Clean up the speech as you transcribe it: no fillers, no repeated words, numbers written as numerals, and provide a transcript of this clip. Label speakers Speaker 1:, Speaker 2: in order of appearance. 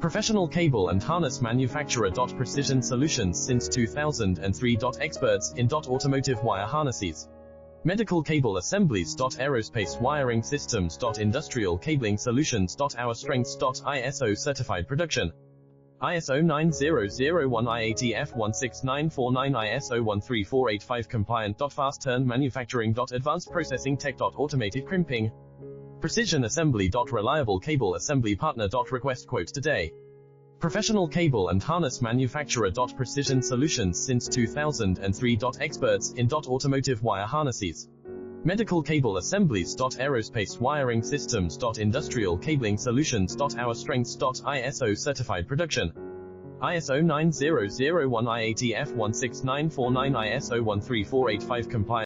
Speaker 1: Professional cable and harness manufacturer. Precision solutions since 2003. Experts in automotive wire harnesses, medical cable assemblies. Aerospace wiring systems. Industrial cabling solutions. Our strengths. ISO certified production. ISO 9001 IATF 16949 ISO 13485 compliant. Fast turn manufacturing. Advanced processing tech. Automated crimping. Precision assembly. Reliable cable assembly partner. Request quote today. Professional cable and harness manufacturer. Precision solutions since 2003. Experts in automotive wire harnesses, medical cable assemblies. Aerospace wiring systems. Industrial cabling solutions. Our strengths. ISO certified production. ISO 9001 IATF 16949 ISO 13485 compliant.